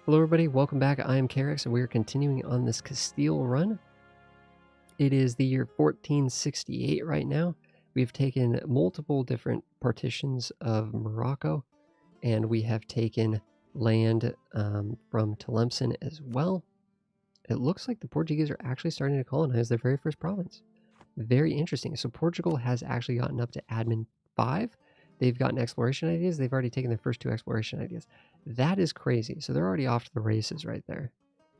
Hello everybody, welcome back. I am Carix and we are continuing on this Castile run. It is the year 1468 right now. We've taken multiple different partitions of Morocco and we have taken land from Tlemcen as well. It looks like the Portuguese are actually starting to colonize their very first province. Very interesting. So Portugal has actually gotten up to admin 5. They've gotten exploration ideas. They've already taken their first 2 exploration ideas. That is crazy. So they're already off to the races right there.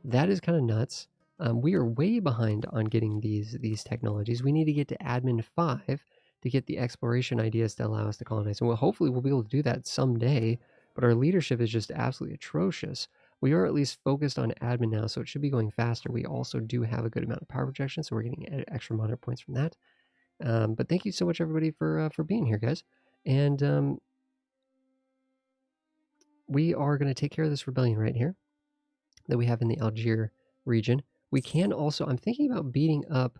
That is kind of nuts. We are way behind on getting these technologies. We need to get to admin 5 to get the exploration ideas to allow us to colonize. And hopefully we'll be able to do that someday, but our leadership is just absolutely atrocious. We are at least focused on admin now, so it should be going faster. We also do have a good amount of power projection, so we're getting extra monarch points from that. But thank you so much, everybody, for being here, guys. And we are going to take care of this rebellion right here that we have in the Algiers region. We can also, I'm thinking about beating up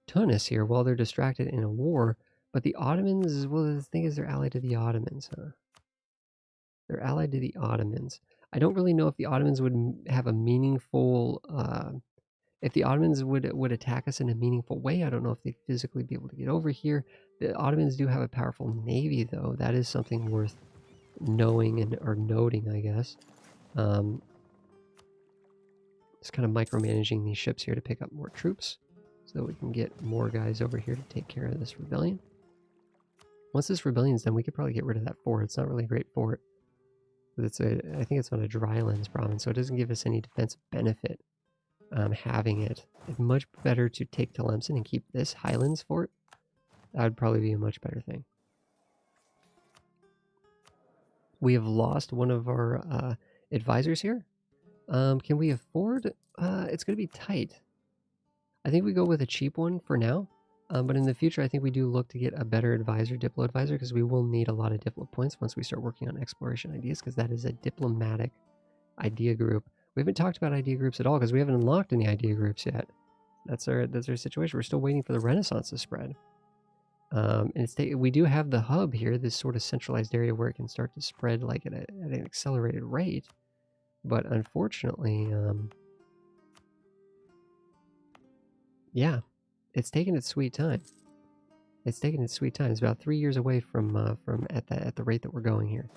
Tunis here while they're distracted in a war, but the Ottomans, well, the thing is they're allied to the Ottomans, huh? They're allied to the Ottomans. I don't really know if the Ottomans would have a meaningful, if the Ottomans would attack us in a meaningful way. I don't know if they'd physically be able to get over here. The Ottomans do have a powerful navy, though. That is something worth knowing or noting, I guess. Just kind of micromanaging these ships here to pick up more troops so that we can get more guys over here to take care of this rebellion. Once this rebellion's done, we could probably get rid of that fort. It's not really a great fort. I think it's on a drylands province, so it doesn't give us any defensive benefit having it. It's much better to take Tlemcen and keep this Highlands fort. That would probably be a much better thing. We have lost one of our advisors here. Can we afford? It's going to be tight. I think we go with a cheap one for now. But in the future, I think we do look to get a better advisor, Diplo advisor, because we will need a lot of Diplo points once we start working on exploration ideas, because that is a diplomatic idea group. We haven't talked about idea groups at all because we haven't unlocked any idea groups yet. That's our situation. We're still waiting for the Renaissance to spread. And we do have the hub here, this sort of centralized area where it can start to spread like at an accelerated rate. But unfortunately, yeah, it's taking its sweet time. It's taking its sweet time. It's about 3 years away from at the rate that we're going here.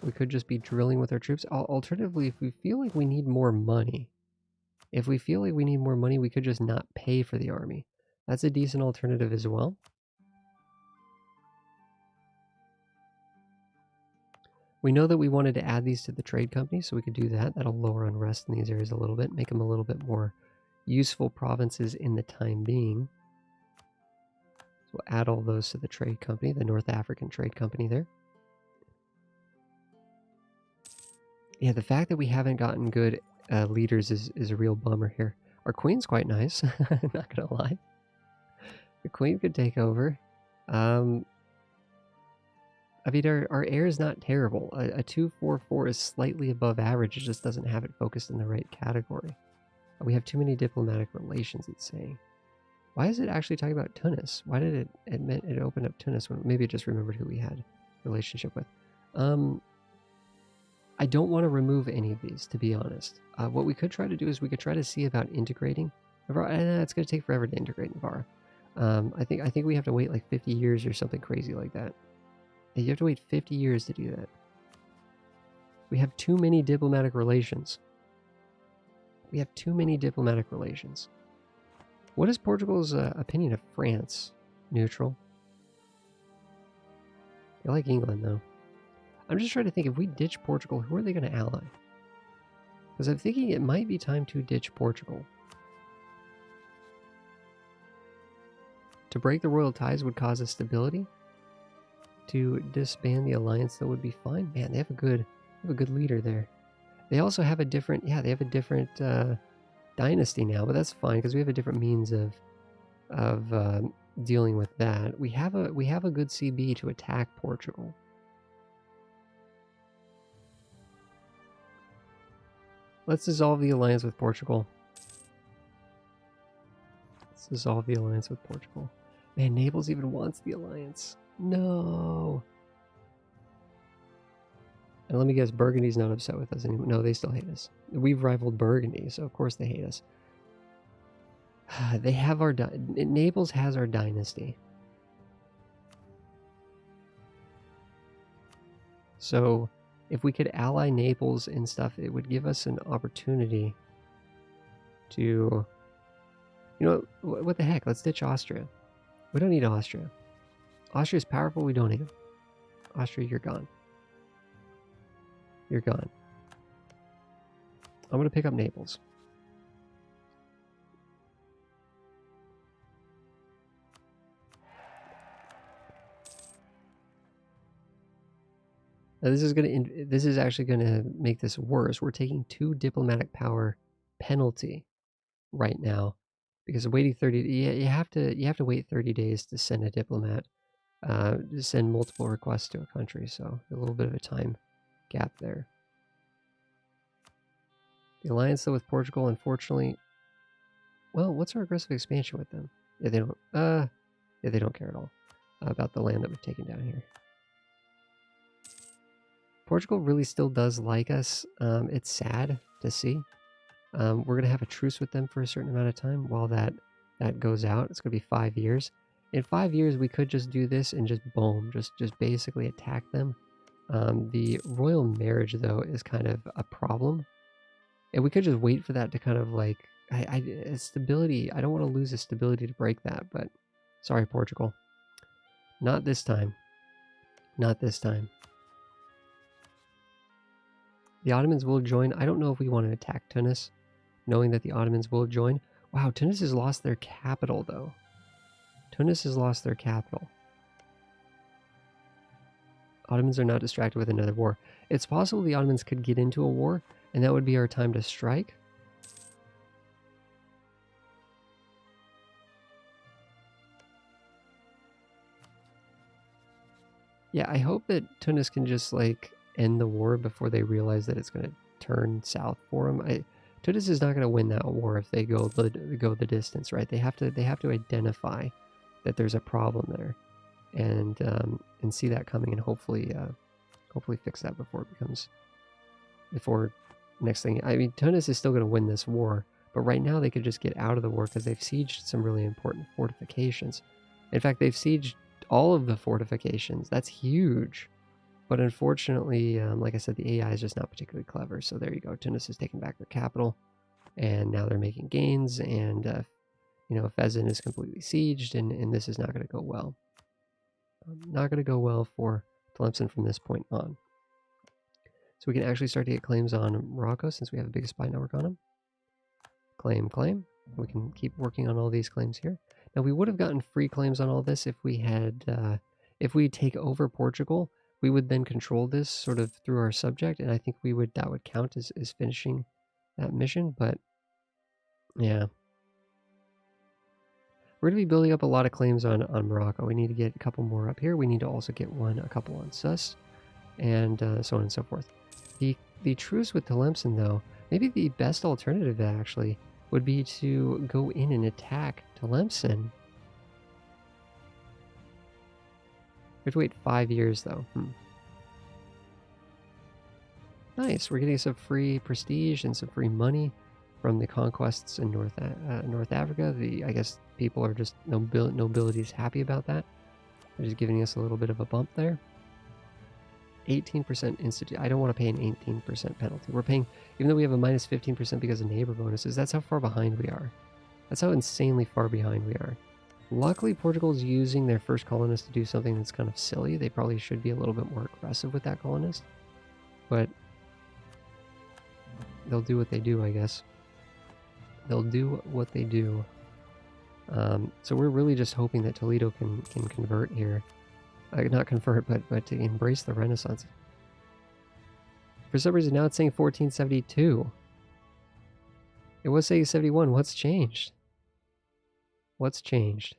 We could just be drilling with our troops. Alternatively, if we feel like we need more money, we could just not pay for the army. That's a decent alternative as well. We know that we wanted to add these to the trade company, so we could do that. That'll lower unrest in these areas a little bit, make them a little bit more useful provinces in the time being. So we'll add all those to the trade company, the North African trade company there. Yeah, the fact that we haven't gotten good leaders is a real bummer here. Our queen's quite nice, I'm not gonna lie. The queen could take over. I mean, our air is not terrible. A 244 is slightly above average. It just doesn't have it focused in the right category. We have too many diplomatic relations, it's saying. Why is it actually talking about Tunis? Why did it open up Tunis? When maybe it just remembered who we had a relationship with. I don't want to remove any of these, to be honest. What we could try to do is we could try to see about integrating. It's going to take forever to integrate Navarra. I think we have to wait like 50 years or something crazy like that. You have to wait 50 years to do that. We have too many diplomatic relations. We have too many diplomatic relations. What is Portugal's opinion of France? Neutral. They like England, though. I'm just trying to think, if we ditch Portugal, who are they going to ally? Because I'm thinking it might be time to ditch Portugal. To break the royal ties would cause instability. To disband the alliance, that would be fine. Man, they have a good leader there. They also have a different, they have a different dynasty now, but that's fine because we have a different means of dealing with that. We have a good CB to attack Portugal. Let's dissolve the alliance with Portugal. Man, Naples even wants the alliance. No. And let me guess, Burgundy's not upset with us anymore. No, they still hate us. We've rivaled Burgundy, so of course they hate us. They have our... Naples has our dynasty. So if we could ally Naples and stuff, it would give us an opportunity to... You know, what the heck? Let's ditch Austria. We don't need Austria. Austria's powerful, we don't need them. Austria, you're gone. You're gone. I'm going to pick up Naples. Now this is actually going to make this worse. We're taking 2 diplomatic power penalty right now because of waiting 30. You have to wait 30 days to send a diplomat, to send multiple requests to a country. So a little bit of a time gap there. The alliance though with Portugal, unfortunately. Well, what's our aggressive expansion with them? Yeah, they don't. Yeah, they don't care at all about the land that we've taken down here. Portugal really still does like us. It's sad to see. We're going to have a truce with them for a certain amount of time while that goes out. It's going to be 5 years. In 5 years, we could just do this and just boom, just basically attack them. The royal marriage, though, is kind of a problem. And we could just wait for that to kind of like... stability, I don't want to lose the stability to break that, but sorry, Portugal. Not this time. Not this time. The Ottomans will join. I don't know if we want to attack Tunis, knowing that the Ottomans will join. Wow, Tunis has lost their capital, though. Tunis has lost their capital. Ottomans are not distracted with another war. It's possible the Ottomans could get into a war, and that would be our time to strike. Yeah, I hope that Tunis can just, like, end the war before they realize that it's going to turn south for them. Tunis is not going to win that war if they go the distance, right? They have to identify that there's a problem there, and see that coming, and hopefully fix that before next thing. I mean, Tunis is still going to win this war, but right now they could just get out of the war because they've sieged some really important fortifications. In fact, they've sieged all of the fortifications. That's huge. But unfortunately, like I said, the AI is just not particularly clever. So there you go. Tunis has taken back their capital, and now they're making gains. And Fezzan is completely sieged, and this is not going to go well. Not going to go well for Tlemcen from this point on. So we can actually start to get claims on Morocco since we have a big spy network on them. Claim, claim. We can keep working on all these claims here. Now we would have gotten free claims on all this if we had, if we take over Portugal, we would then control this sort of through our subject, and I think that would count as finishing that mission. But yeah, we're going to be building up a lot of claims on Morocco. We need to get a couple more up here. We need to also get a couple on Sus, and so on and so forth. The truce with Tlemcen, though, maybe the best alternative actually would be to go in and attack Tlemcen. We have to wait 5 years, though. Nice. We're getting some free prestige and some free money from the conquests in North Africa. I guess people are just nobility's happy about that. They're just giving us a little bit of a bump there. 18% institute. I don't want to pay an 18% penalty. We're paying, even though we have a minus 15% because of neighbor bonuses. That's how far behind we are. That's how insanely far behind we are. Luckily, Portugal's using their first colonist to do something that's kind of silly. They probably should be a little bit more aggressive with that colonist. But they'll do what they do, I guess. They'll do what they do. So we're really just hoping that Toledo can convert here. Not convert, but to embrace the Renaissance. For some reason, now it's saying 1472. It was saying 71. What's changed? What's changed?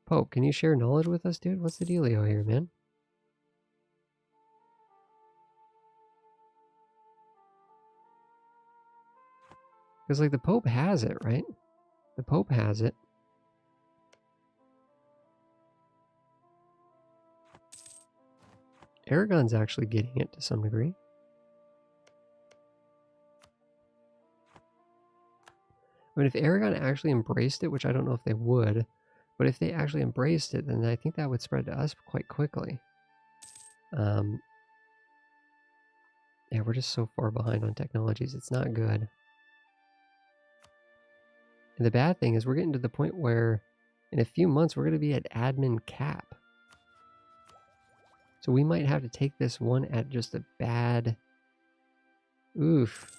Pope, can you share knowledge with us, dude? What's the dealio here, man? Because, like, the Pope has it, right? The Pope has it. Aragon's actually getting it to some degree. I mean, if Aragon actually embraced it, which I don't know if they would, but if they actually embraced it, then I think that would spread to us quite quickly. Yeah, we're just so far behind on technologies. It's not good. And the bad thing is we're getting to the point where in a few months we're going to be at admin cap. So we might have to take this one at just a bad... Oof.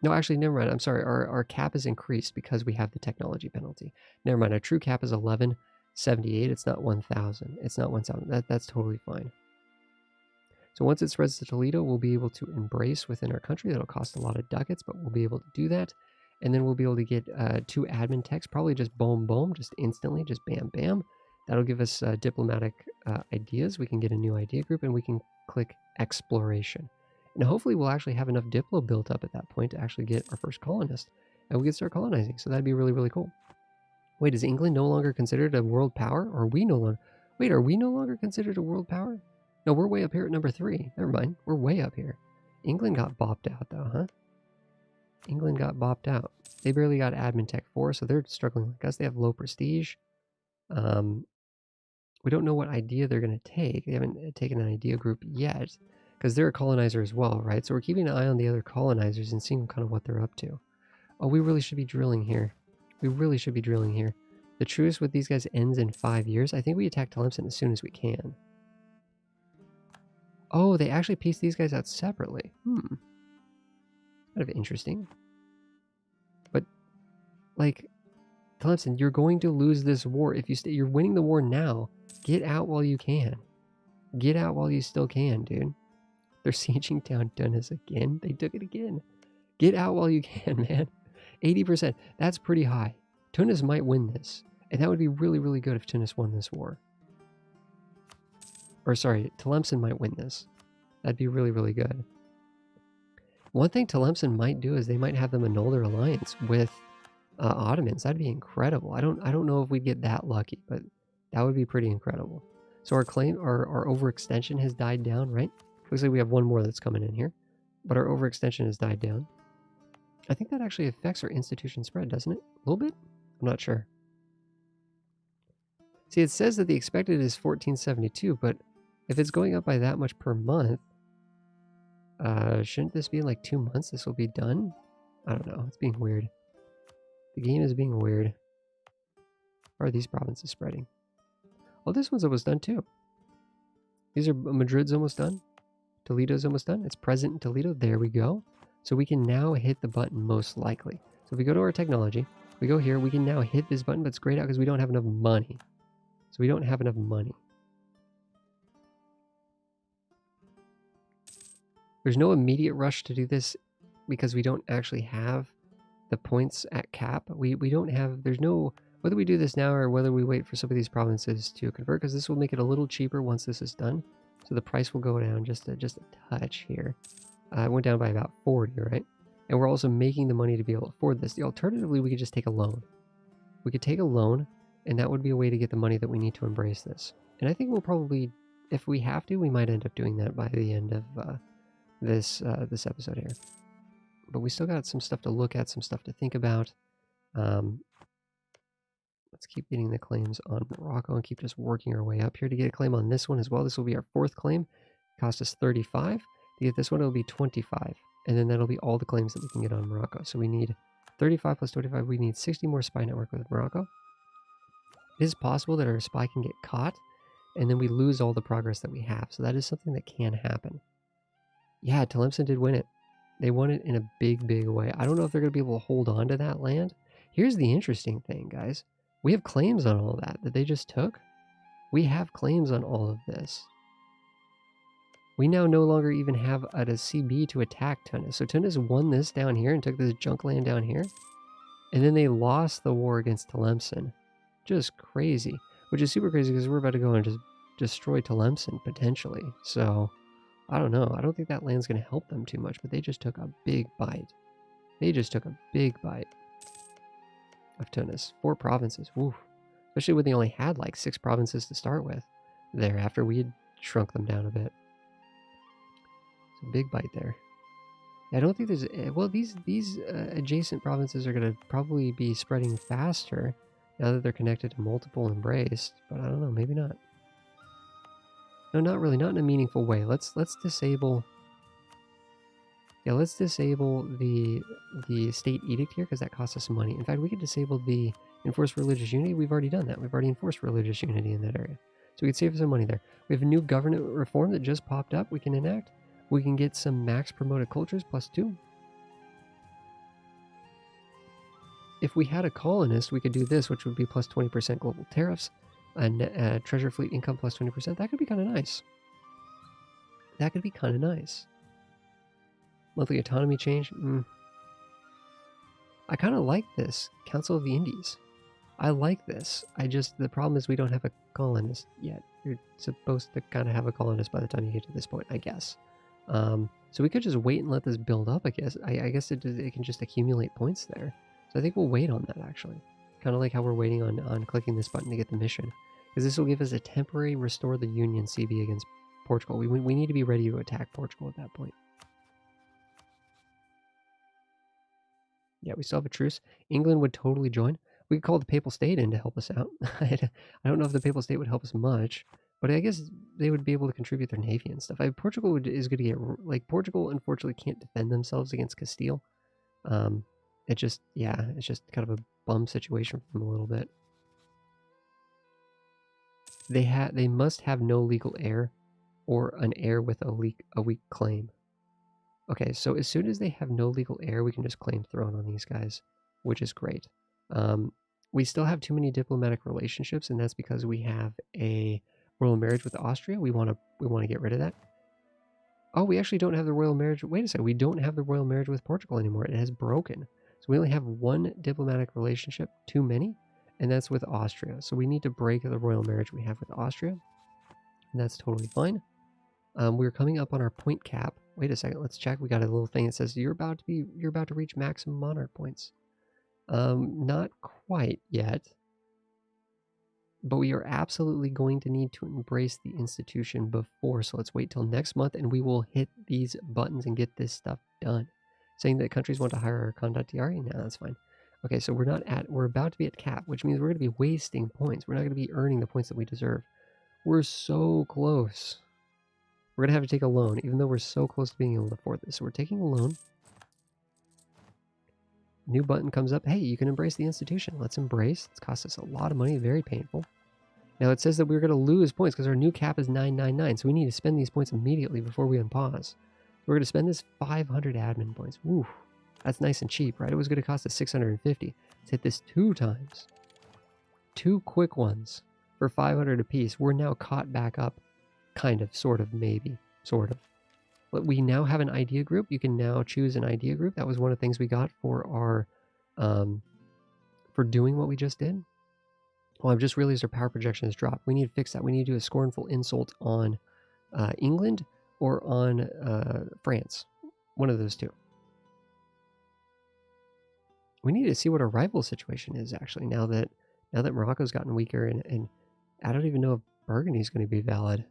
No, actually, never mind. I'm sorry. Our cap is increased because we have the technology penalty. Never mind. Our true cap is 1178. It's not 1,000. It's not 1,000. That's totally fine. So once it spreads to Toledo, we'll be able to embrace within our country. That'll cost a lot of ducats, but we'll be able to do that. And then we'll be able to get 2 admin techs, probably just boom, boom, just instantly, just bam, bam. That'll give us diplomatic ideas. We can get a new idea group, and we can click exploration. And hopefully we'll actually have enough Diplo built up at that point to actually get our first colonist. And we can start colonizing, so that'd be really, really cool. Wait, is England no longer considered a world power? Or are we no longer... Wait, are we no longer considered a world power? No, we're way up here at number 3. Never mind. We're way up here. England got bopped out, though, huh? England got bopped out. They barely got admin tech 4, so they're struggling like us. They have low prestige. We don't know what idea they're going to take. They haven't taken an idea group yet, because they're a colonizer as well, right? So we're keeping an eye on the other colonizers and seeing kind of what they're up to. Oh, we really should be drilling here. We really should be drilling here. The truce with these guys ends in 5 years. I think we attack Tlemcen as soon as we can. Oh, they actually pieced these guys out separately. Kind of interesting. But, like, Tlemcen, you're going to lose this war if you stay. You're winning the war now. Get out while you can. Get out while you still can, dude. They're sieging down Tunis again. They took it again. Get out while you can, man. 80%. That's pretty high. Tunis might win this. And that would be really, really good if Tunis won this war. Or sorry, Tlemcen might win this. That'd be really, really good. One thing Tlemcen might do is they might have them annul their alliance with Ottomans. That'd be incredible. I don't know if we'd get that lucky, but that would be pretty incredible. So our overextension has died down, right? Looks like we have one more that's coming in here, but our overextension has died down. I think that actually affects our institution spread, doesn't it? A little bit? I'm not sure. See, it says that the expected is 1472, but if it's going up by that much per month, shouldn't this be in like 2 months? This will be done? I don't know. It's being weird. The game is being weird. How are these provinces spreading? Oh, this one's almost done too. These are Madrid's almost done. Toledo's almost done. It's present in Toledo. There we go. So we can now hit the button most likely. So if we go to our technology, we go here, we can now hit this button, but it's grayed out because we don't have enough money. So we don't have enough money. There's no immediate rush to do this because we don't actually have the points at cap. We don't have, there's no, whether we do this now or whether we wait for some of these provinces to convert, because this will make it a little cheaper once this is done. So the price will go down just a touch here. It went down by about 40, right? And we're also making the money to be able to afford this. Alternatively, we could just take a loan. We could take a loan, and that would be a way to get the money that we need to embrace this. And I think we'll probably, if we have to, we might end up doing that by the end of this episode here. But we still got some stuff to look at, some stuff to think about. Let's keep getting the claims on Morocco and keep just working our way up here to get a claim on this one as well. This will be our 4th claim. It cost us 35. To get this one, it'll be 25. And then that'll be all the claims that we can get on Morocco. So we need 35 plus 25. We need 60 more spy network with Morocco. It is possible that our spy can get caught, and then we lose all the progress that we have. So that is something that can happen. Yeah, Tlemcen did win it. They won it in a big, big way. I don't know if they're going to be able to hold on to that land. Here's the interesting thing, guys. We have claims on all that they just took. We have claims on all of this. We now no longer even have a CB to attack Tunis. So Tunis won this down here and took this junk land down here. And then they lost the war against Tlemcen. Just crazy. Which is super crazy because we're about to go and just destroy Tlemcen potentially. So, I don't know. I don't think that land's going to help them too much. But they just took a big bite. They just took a big bite of Tunis. 4 provinces. Woof. Especially when they only had like 6 provinces to start with. Thereafter, we had shrunk them down a bit. It's a big bite there. I don't think there's... Well, these adjacent provinces are going to probably be spreading faster now that they're connected to multiple embraced, but I don't know, maybe not. No, not really, not in a meaningful way. Let's disable... Yeah, let's disable the state edict here because that costs us some money. In fact, we could disable the enforced religious unity. We've already done that. We've already enforced religious unity in that area. So we could save some money there. We have a new government reform that just popped up we can enact. We can get some max promoted cultures +2. If we had a colonist, we could do this, which would be +20% global tariffs, and treasure fleet income +20%. That could be kind of nice. That could be kind of nice. Monthly autonomy change. I kind of like this. Council of the Indies. I like this. The problem is we don't have a colonist yet. You're supposed to kind of have a colonist by the time you get to this point, I guess. So we could just wait and let this build up, I guess. I guess it can just accumulate points there. So I think we'll wait on that, actually. Kind of like how we're waiting on clicking this button to get the mission. Because this will give us a temporary restore the Union CB against Portugal. We need to be ready to attack Portugal at that point. Yeah, we still have a truce. England would totally join. We could call the Papal State in to help us out. I don't know if the Papal State would help us much, but I guess they would be able to contribute their navy and stuff. Portugal is going to get... Like, Portugal, unfortunately, can't defend themselves against Castile. It's just kind of a bum situation for them a little bit. They must have no legal heir or an heir with a weak claim. Okay, so as soon as they have no legal heir, we can just claim throne on these guys, which is great. We still have too many diplomatic relationships, and that's because we have a royal marriage with Austria. We want to get rid of that. Oh, we actually don't have the royal marriage. Wait a second, we don't have the royal marriage with Portugal anymore. It has broken. So we only have one diplomatic relationship, too many, and that's with Austria. So we need to break the royal marriage we have with Austria, and that's totally fine. We're coming up on our point cap. Wait a second, let's check. We got a little thing that says you're about to reach maximum monarch points. Not quite yet, but we are absolutely going to need to embrace the institution before. So let's wait till next month, and we will hit these buttons and get this stuff done. Saying that countries want to hire our condottieri? No, that's fine. Okay, so we're about to be at cap, which means we're going to be wasting points. We're not going to be earning the points that we deserve. We're so close. We're going to have to take a loan, even though we're so close to being able to afford this. So we're taking a loan. New button comes up. Hey, you can embrace the institution. Let's embrace. It's cost us a lot of money. Very painful. Now it says that we're going to lose points because our new cap is 999. So we need to spend these points immediately before we unpause. So we're going to spend this 500 admin points. Woo. That's nice and cheap, right? It was going to cost us 650. Let's hit this 2 times. 2 quick ones for 500 apiece. We're now caught back up. Kind of, sort of, maybe, sort of. But we now have an idea group. You can now choose an idea group. That was one of the things we got for our, for doing what we just did. Well, I've just realized our power projection has dropped. We need to fix that. We need to do a scornful insult on England or on France. One of those two. We need to see what our rival situation is, actually, now that Morocco's gotten weaker, and I don't even know if Burgundy's going to be valid.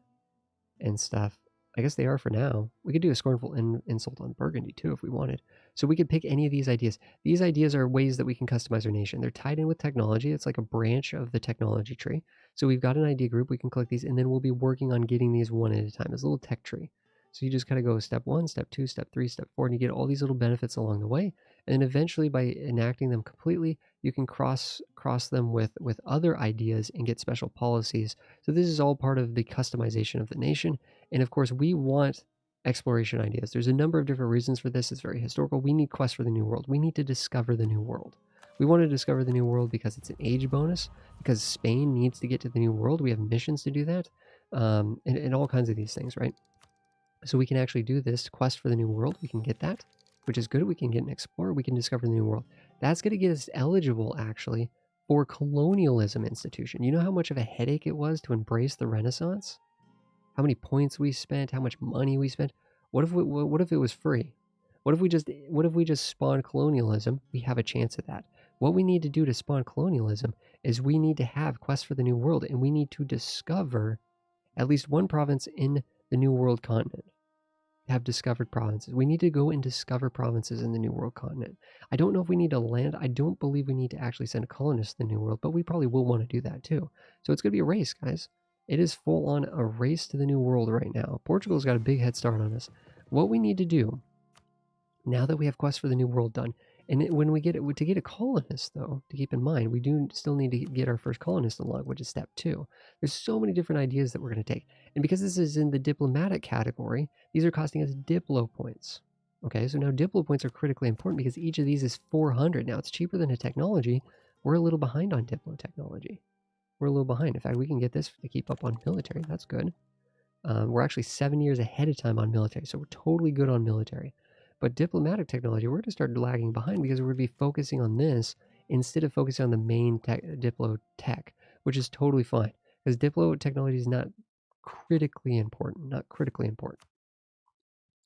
And stuff. I guess they are for now. We could do a scornful insult on Burgundy too if we wanted. So we could pick any of these ideas. These ideas are ways that we can customize our nation. They're tied in with technology. It's like a branch of the technology tree. So we've got an idea group. We can click these, and then we'll be working on getting these one at a time. It's a little tech tree. So you just kind of go step 1, step 2, step 3, step 4, and you get all these little benefits along the way. And then eventually, by enacting them completely, you can cross them with other ideas and get special policies. So this is all part of the customization of the nation. And of course, we want exploration ideas. There's a number of different reasons for this. It's very historical. We need quests for the new world. We need to discover the new world. We want to discover the new world because it's an age bonus, because Spain needs to get to the new world. We have missions to do that, and all kinds of these things, right? So we can actually do this quest for the new world. We can get that, which is good. We can get an explorer. We can discover the new world. That's going to get us eligible, actually, for colonialism institution. You know how much of a headache it was to embrace the Renaissance? How many points we spent? How much money we spent? What if it was free? What if we just spawn colonialism? We have a chance at that. What we need to do to spawn colonialism is we need to have quests for the new world, and we need to discover At least one province in the New World continent have discovered provinces. We need to go and discover provinces in the New World continent. I don't know if we need to land. I don't believe we need to actually send a colonist to the New World, but we probably will want to do that too. So it's going to be a race, guys. It is full on a race to the New World right now. Portugal's got a big head start on us. What we need to do, now that we have Quest for the New World done, and when we get it, to get a colonist, though, to keep in mind, we do still need to get our first colonist unlocked, which is step 2. There's so many different ideas that we're going to take. And because this is in the diplomatic category, these are costing us Diplo points. Okay, so now Diplo points are critically important because each of these is 400. Now, it's cheaper than a technology. We're a little behind on Diplo technology. We're a little behind. In fact, we can get this to keep up on military. That's good. We're actually 7 years ahead of time on military, so we're totally good on military. But diplomatic technology, we're going to start lagging behind because we're going to be focusing on this instead of focusing on the main Diplo tech, which is totally fine because Diplo technology is not critically important. Not critically important.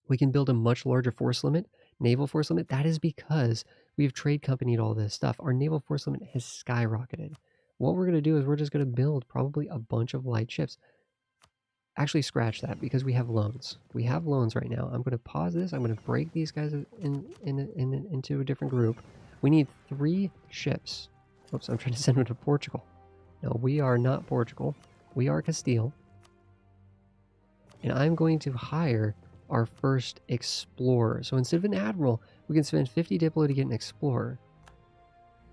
We can build a much larger force limit, naval force limit. That is because we've trade companied all this stuff. Our naval force limit has skyrocketed. What we're going to do is we're just going to build probably a bunch of light ships. Actually, scratch that because we have loans. We have loans right now. I'm going to pause this. I'm going to break these guys into a different group. We need 3 ships. Oops, I'm trying to send them to Portugal. No, we are not Portugal. We are Castile. And I'm going to hire our first explorer. So instead of an admiral, we can spend 50 Diplo to get an explorer.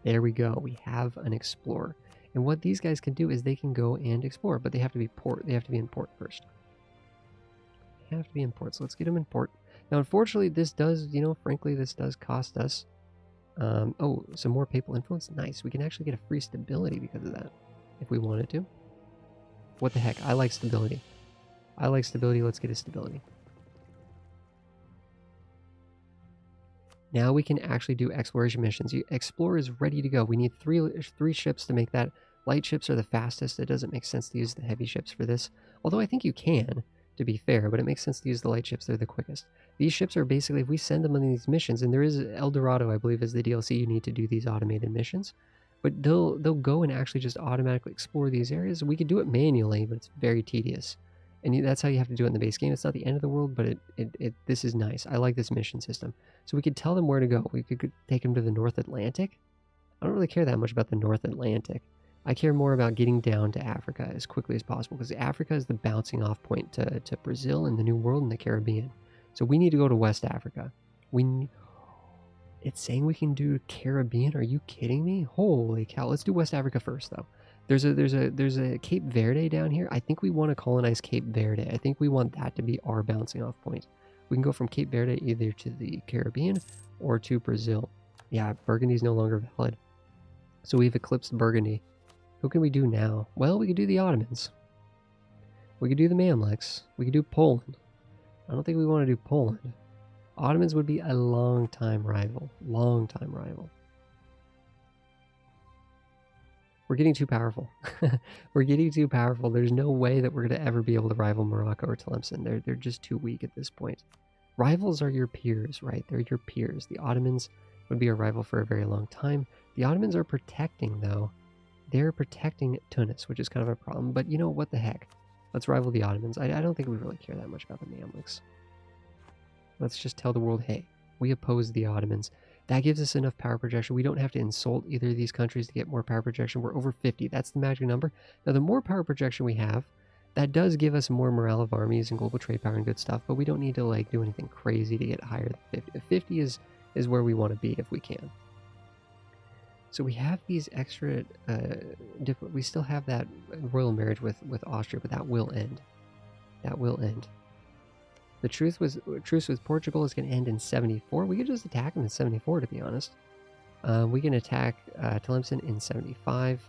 There we go. We have an explorer. And what these guys can do is they can go and explore, but they have to be in port first. They have to be in port, so let's get them in port. Now, unfortunately, this does, frankly, this does cost us, oh, some more papal influence. Nice. We can actually get a free stability because of that, if we wanted to. What the heck? I like stability. I like stability. Let's get a stability. Now we can actually do exploration missions. Explorer is ready to go. We need three ships to make that. Light ships are the fastest. It doesn't make sense to use the heavy ships for this. Although I think you can, to be fair, but it makes sense to use the light ships. They're the quickest. These ships are basically, if we send them on these missions, and there is El Dorado, I believe, is the DLC you need to do these automated missions. But they'll go and actually just automatically explore these areas. We could do it manually, but it's very tedious. And that's how you have to do it in the base game. It's not the end of the world, but this is nice. I like this mission system. So we could tell them where to go. We could take them to the North Atlantic. I don't really care that much about the North Atlantic. I care more about getting down to Africa as quickly as possible because Africa is the bouncing off point to Brazil and the New World and the Caribbean. So we need to go to West Africa. It's saying we can do Caribbean. Are you kidding me? Holy cow. Let's do West Africa first, though. There's a Cape Verde down here. I think we want to colonize Cape Verde. I think we want that to be our bouncing off point. We can go from Cape Verde either to the Caribbean or to Brazil. Yeah, Burgundy is no longer valid. So we've eclipsed Burgundy. Who can we do now? Well, we could do the Ottomans. We could do the Mamluks. We could do Poland. I don't think we want to do Poland. Ottomans would be a long-time rival. Long-time rival. We're getting too powerful. We're getting too powerful. There's no way that we're going to ever be able to rival Morocco or Tlemcen. They're just too weak at this point. Rivals are your peers, right? They're your peers. The Ottomans would be a rival for a very long time. The Ottomans are protecting, though. They're protecting Tunis, which is kind of a problem. But you know, what the heck? Let's rival the Ottomans. I don't think we really care that much about the Mamluks. Let's just tell the world, hey, we oppose the Ottomans. That gives us enough power projection. We don't have to insult either of these countries to get more power projection. We're over 50. That's the magic number. Now, the more power projection we have, that does give us more morale of armies and global trade power and good stuff, but we don't need to do anything crazy to get higher than 50. 50 is where we want to be if we can. So we have these extra, we still have that royal marriage with Austria, but that will end. That will end. The truce with Portugal is going to end in 74. We could just attack them in 74, to be honest. We can attack Tlemcen in 75.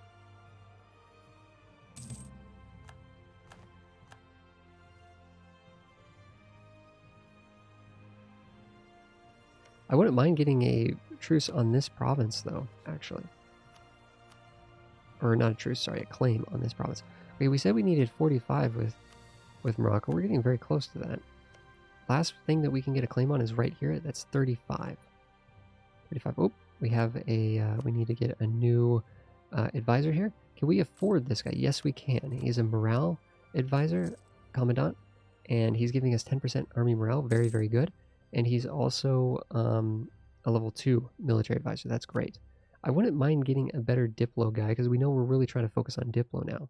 I wouldn't mind getting a truce on this province, though, actually. Or not a truce, sorry, a claim on this province. Okay, we said we needed 45 with Morocco. We're getting very close to that. Last thing that we can get a claim on is right here. That's 35. 35. Oh, we have a, we need to get a new advisor here. Can we afford this guy? Yes, we can. He's a morale advisor, commandant, and he's giving us 10% army morale. Very, very good. And he's also a level 2 military advisor. That's great. I wouldn't mind getting a better Diplo guy because we know we're really trying to focus on Diplo now.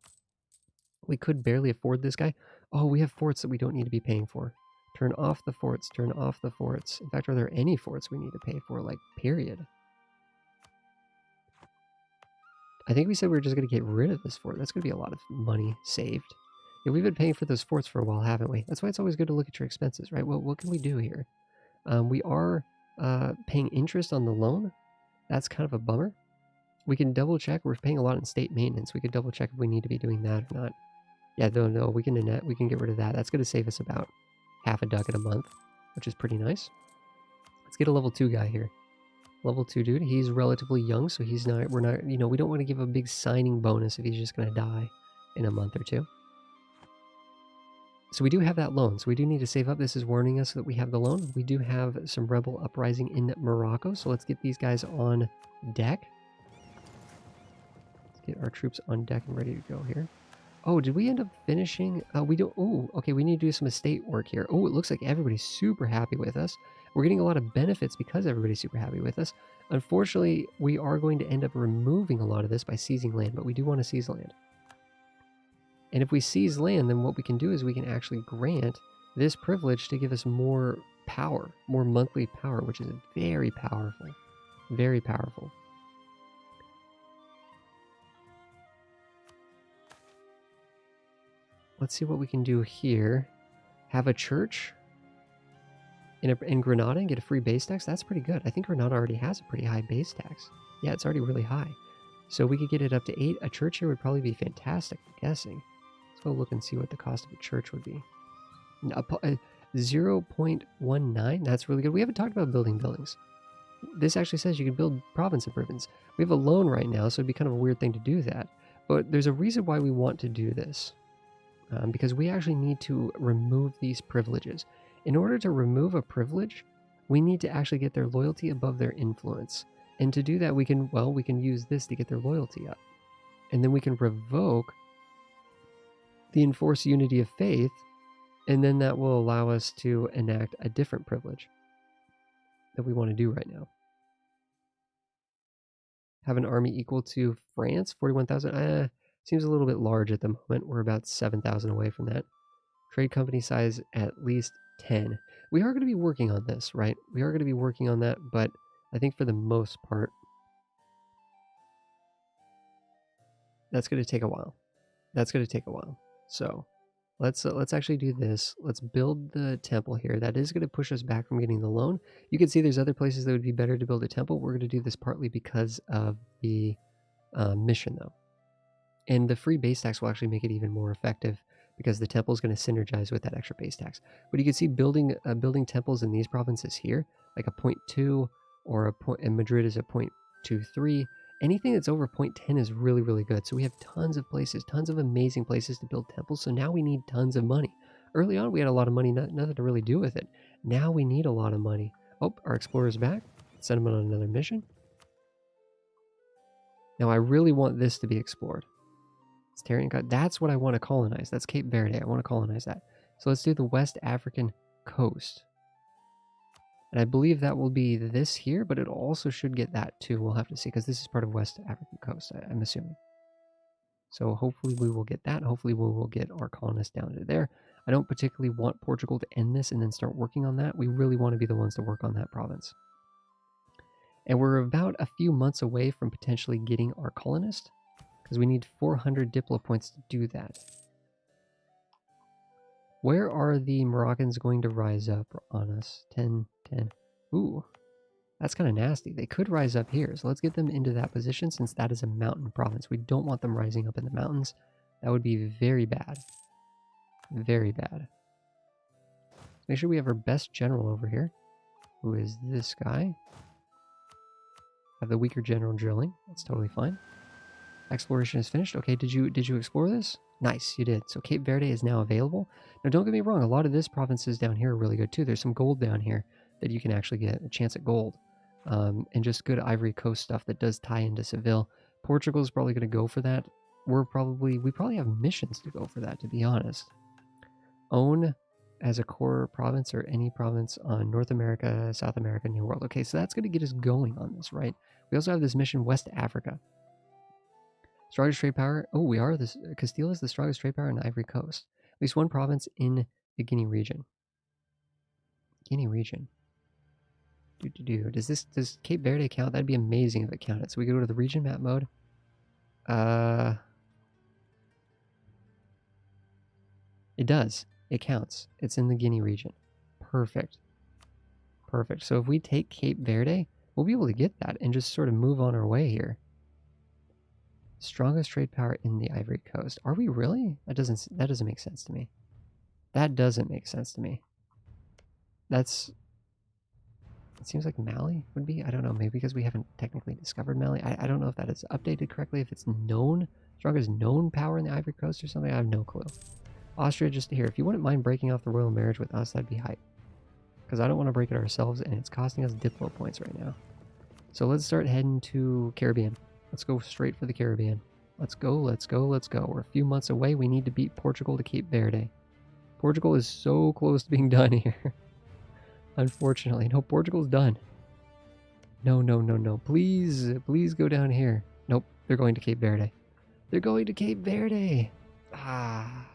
We could barely afford this guy. Oh, we have forts that we don't need to be paying for. Turn off the forts. Turn off the forts. In fact, are there any forts we need to pay for? Like, period. I think we said we were just going to get rid of this fort. That's going to be a lot of money saved. Yeah, we've been paying for those forts for a while, haven't we? That's why it's always good to look at your expenses, right? Well, what can we do here? We are paying interest on the loan. That's kind of a bummer. We can double check. We're paying a lot in state maintenance. We could double check if we need to be doing that or not. Yeah, no, we can get rid of that. That's going to save us about half a ducat a month, which is pretty nice. Let's get a level 2 guy here. Level 2 dude. He's relatively young, so he's not, we're not, you know, we don't want to give a big signing bonus if he's just going to die in a month or two. So we do have that loan, so we do need to save up. This is warning us that we have the loan. We do have some rebel uprising in Morocco, so let's get these guys on deck. Let's get our troops on deck and ready to go here. Oh, did we end up finishing? We don't. Oh, okay, we need to do some estate work here. Oh, it looks like everybody's super happy with us. We're getting a lot of benefits because everybody's super happy with us. Unfortunately, we are going to end up removing a lot of this by seizing land, but we do want to seize land. And if we seize land, then what we can do is we can actually grant this privilege to give us more power, more monthly power, which is very powerful. Very powerful. Let's see what we can do here. Have a church in Granada and get a free base tax. That's pretty good. I think Granada already has a pretty high base tax. Yeah, it's already really high. So we could get it up to 8. A church here would probably be fantastic, I'm guessing. Let's go look and see what the cost of a church would be. 0.19. That's really good. We haven't talked about building buildings. This actually says you can build province improvements. We have a loan right now, so it'd be kind of a weird thing to do that. But there's a reason why we want to do this. Because we actually need to remove these privileges. In order to remove a privilege, we need to actually get their loyalty above their influence. And to do that, we can use this to get their loyalty up. And then we can revoke the enforced unity of faith, and then that will allow us to enact a different privilege that we want to do right now. Have an army equal to France, 41,000. Seems a little bit large at the moment. We're about 7,000 away from that. Trade company size at least 10. We are going to be working on this, right? We are going to be working on that, but I think for the most part, that's going to take a while. That's going to take a while. So let's actually do this. Let's build the temple here. That is going to push us back from getting the loan. You can see there's other places that would be better to build a temple. We're going to do this partly because of the mission, though. And the free base tax will actually make it even more effective because the temple is going to synergize with that extra base tax. But you can see building temples in these provinces here, like a 0.2 or a point, and Madrid is a 0.23. Anything that's over 0.10 is really, really good. So we have tons of places, tons of amazing places to build temples. So now we need tons of money. Early on, we had a lot of money, nothing to really do with it. Now we need a lot of money. Oh, our explorer's back. Send him on another mission. Now I really want this to be explored. It's Tyrian God. That's what I want to colonize. That's Cape Verde. I want to colonize that. So let's do the West African coast. And I believe that will be this here, but it also should get that too. We'll have to see, because this is part of West African coast, I'm assuming. So hopefully we will get that. Hopefully we will get our colonists down to there. I don't particularly want Portugal to end this and then start working on that. We really want to be the ones to work on that province. And we're about a few months away from potentially getting our colonist, because we need 400 Diplo points to do that. Where are the Moroccans going to rise up on us? 10, 10. Ooh, that's kind of nasty. They could rise up here, so let's get them into that position since that is a mountain province. We don't want them rising up in the mountains. That would be very bad. Very bad. Make sure we have our best general over here, who is this guy. Have the weaker general drilling. That's totally fine. Exploration is finished. Okay, did you explore this? Nice, you did. So Cape Verde is now available. Now don't get me wrong, a lot of this provinces down here are really good too. There's some gold down here that you can actually get a chance at gold. And just good Ivory Coast stuff that does tie into Seville. Portugal is probably going to go for that. we probably have missions to go for that, to be honest. Own as a core province or any province on North America, South America, New World. Okay, so that's going to get us going on this, right? We also have this mission, West Africa. Strongest trade power. Oh, we are this. Castile is the strongest trade power in the Ivory Coast. At least one province in the Guinea region. Guinea region. Does Cape Verde count? That'd be amazing if it counted. So we go to the region map mode. It does. It counts. It's in the Guinea region. Perfect. Perfect. So if we take Cape Verde, we'll be able to get that and just sort of move on our way here. Strongest trade power in the Ivory Coast. Are we really? That doesn't make sense to me. That doesn't make sense to me. It seems like Mali would be. I don't know. Maybe because we haven't technically discovered Mali. I don't know if that is updated correctly. If it's known, strongest known power in the Ivory Coast or something. I have no clue. Austria, just to hear. If you wouldn't mind breaking off the royal marriage with us, that'd be hype. Because I don't want to break it ourselves, and it's costing us Diplo points right now. So let's start heading to Caribbean. Let's go straight for the Caribbean. Let's go, let's go, let's go. We're a few months away. We need to beat Portugal to Cape Verde. Portugal is so close to being done here. Unfortunately. No, Portugal's done. No, no, no, no. Please, please go down here. Nope, they're going to Cape Verde. They're going to Cape Verde. Ah.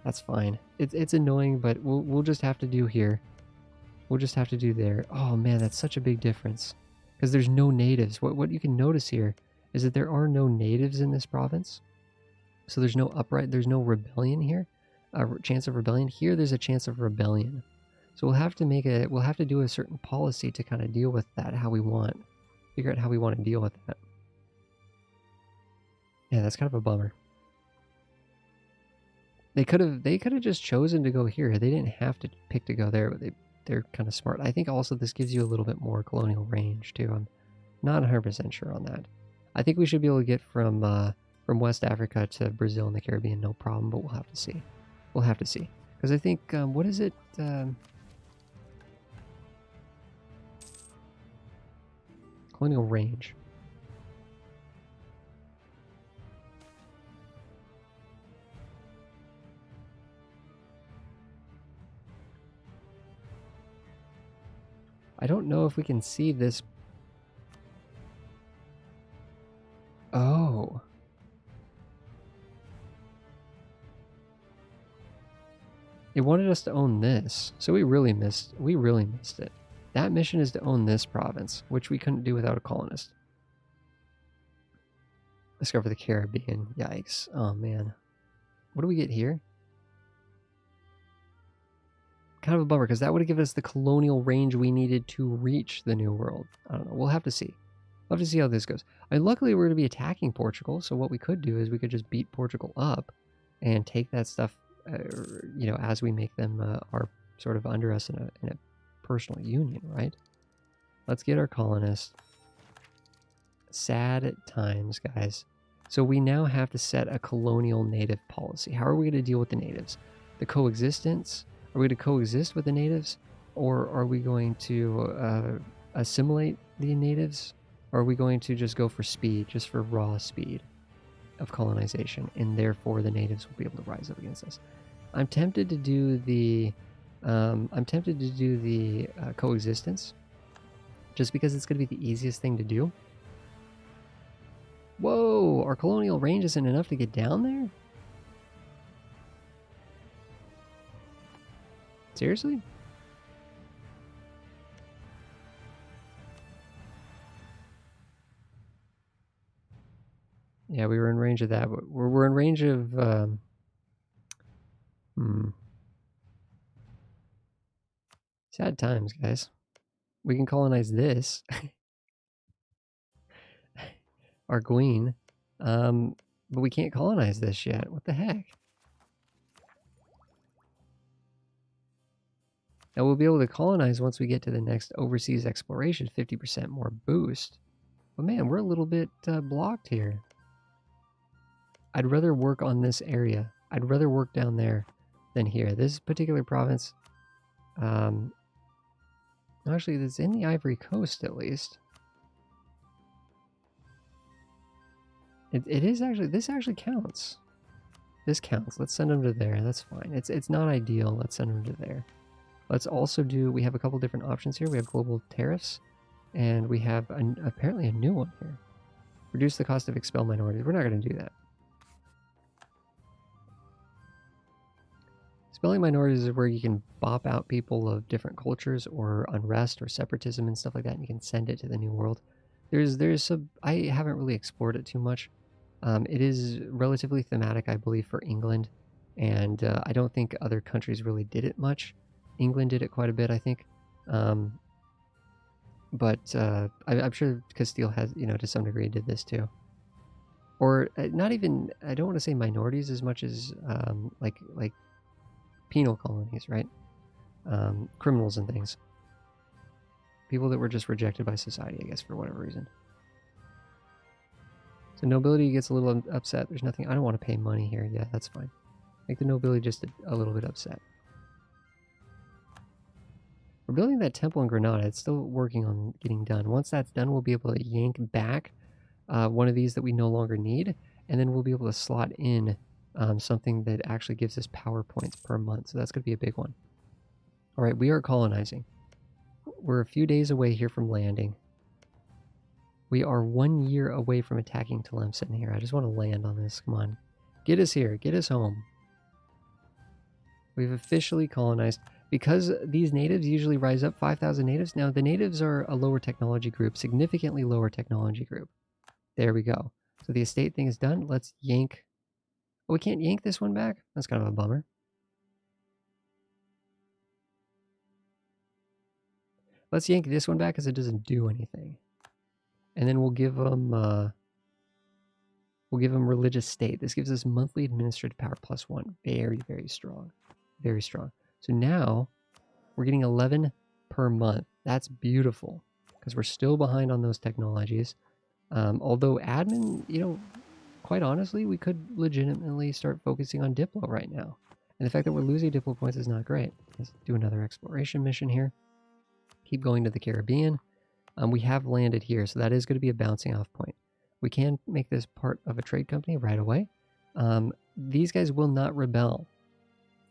That's fine. It's annoying, but we'll just have to do here. We'll just have to do there. Oh man, that's such a big difference. Because there's no natives. What you can notice here is that there are no natives in this province. So there's no rebellion here. Chance of rebellion. Here there's a chance of rebellion. So we'll have to do a certain policy to kind of deal with that figure out how we want to deal with that. Yeah, that's kind of a bummer. They could have just chosen to go here. They didn't have to pick to go there, but they're kind of smart. I think also this gives you a little bit more colonial range too. I'm not 100% sure on that. I think we should be able to get from West Africa to Brazil and the Caribbean, no problem. But we'll have to see. We'll have to see, because I think what is it? Colonial range. I don't know if we can see this. Oh. It wanted us to own this. So we really missed it. That mission is to own this province, which we couldn't do without a colonist. Discover the Caribbean. Yikes. Oh man. What do we get here? Kind of a bummer, because that would have given us the colonial range we needed to reach the New World. I don't know. We'll have to see. We'll have to see how this goes. I mean, luckily, we're going to be attacking Portugal, so what we could do is we could just beat Portugal up and take that stuff, as we make them are sort of under us in a personal union, right? Let's get our colonists. Sad times, guys. So we now have to set a colonial native policy. How are we going to deal with the natives? The coexistence? Are we going to coexist with the natives? Or are we going to assimilate the natives? Or are we going to just go for speed, just for raw speed of colonization, and therefore the natives will be able to rise up against us? I'm tempted to do the coexistence, just because it's going to be the easiest thing to do. Whoa, our colonial range isn't enough to get down there? Seriously? Yeah, we were in range of that, but we're in range of sad times, guys. We can colonize this. Arguin. But we can't colonize this yet. What the heck? Now we'll be able to colonize once we get to the next overseas exploration, 50% more boost. But man, we're a little bit blocked here. I'd rather work on this area. I'd rather work down there than here. This particular province, actually, it's in the Ivory Coast at least. It is actually, this actually counts. This counts. Let's send them to there. That's fine. It's not ideal. Let's send them to there. Let's also do, we have a couple different options here. We have global tariffs, and we have apparently a new one here. Reduce the cost of expel minorities. We're not going to do that. Expelling minorities is where you can bop out people of different cultures or unrest or separatism and stuff like that, and you can send it to the New World. There's some, I haven't really explored it too much. It is relatively thematic, I believe, for England, and I don't think other countries really did it much. England did it quite a bit, I think. But I'm sure Castile has, to some degree did this too. Or not even, I don't want to say minorities as much as like penal colonies, right? Criminals and things. People that were just rejected by society, I guess, for whatever reason. So nobility gets a little upset. There's nothing, I don't want to pay money here. Yeah, that's fine. Make the nobility just a little bit upset. We're building that temple in Granada. It's still working on getting done. Once that's done, we'll be able to yank back one of these that we no longer need, and then we'll be able to slot in something that actually gives us power points per month. So that's going to be a big one. All right, we are colonizing. We're a few days away here from landing. We are 1 year away from attacking Tlemcen here. I just want to land on this. Come on. Get us here. Get us home. We've officially colonized. Because these natives usually rise up 5,000 natives. Now, the natives are a lower technology group, significantly lower technology group. There we go. So the estate thing is done. Let's yank. Oh, we can't yank this one back? That's kind of a bummer. Let's yank this one back because it doesn't do anything. And then we'll give them religious state. This gives us monthly administrative power +1. Very, very strong. Very strong. So now we're getting 11 per month. That's beautiful because we're still behind on those technologies. Although admin, quite honestly, we could legitimately start focusing on Diplo right now. And the fact that we're losing Diplo points is not great. Let's do another exploration mission here. Keep going to the Caribbean. We have landed here, so that is going to be a bouncing off point. We can make this part of a trade company right away. These guys will not rebel,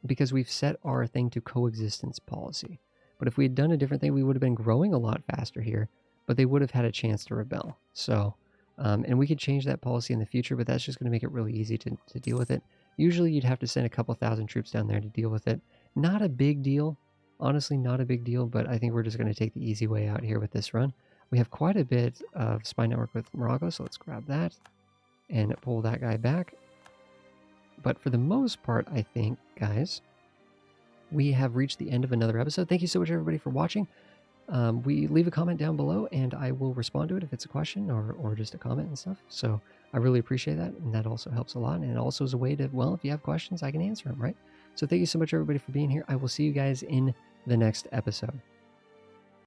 because we've set our thing to coexistence policy. But if we had done a different thing, we would have been growing a lot faster here, but they would have had a chance to rebel. So, and we could change that policy in the future, but that's just going to make it really easy to deal with it. Usually you'd have to send a couple thousand troops down there to deal with it. Not a big deal. Honestly, not a big deal, but I think we're just going to take the easy way out here with this run. We have quite a bit of spy network with Morocco, so let's grab that and pull that guy back. But for the most part, I think, guys, we have reached the end of another episode. Thank you so much, everybody, for watching. We leave a comment down below, and I will respond to it if it's a question or just a comment and stuff. So I really appreciate that, and that also helps a lot. And it also is a way to, well, if you have questions, I can answer them, right? So thank you so much, everybody, for being here. I will see you guys in the next episode.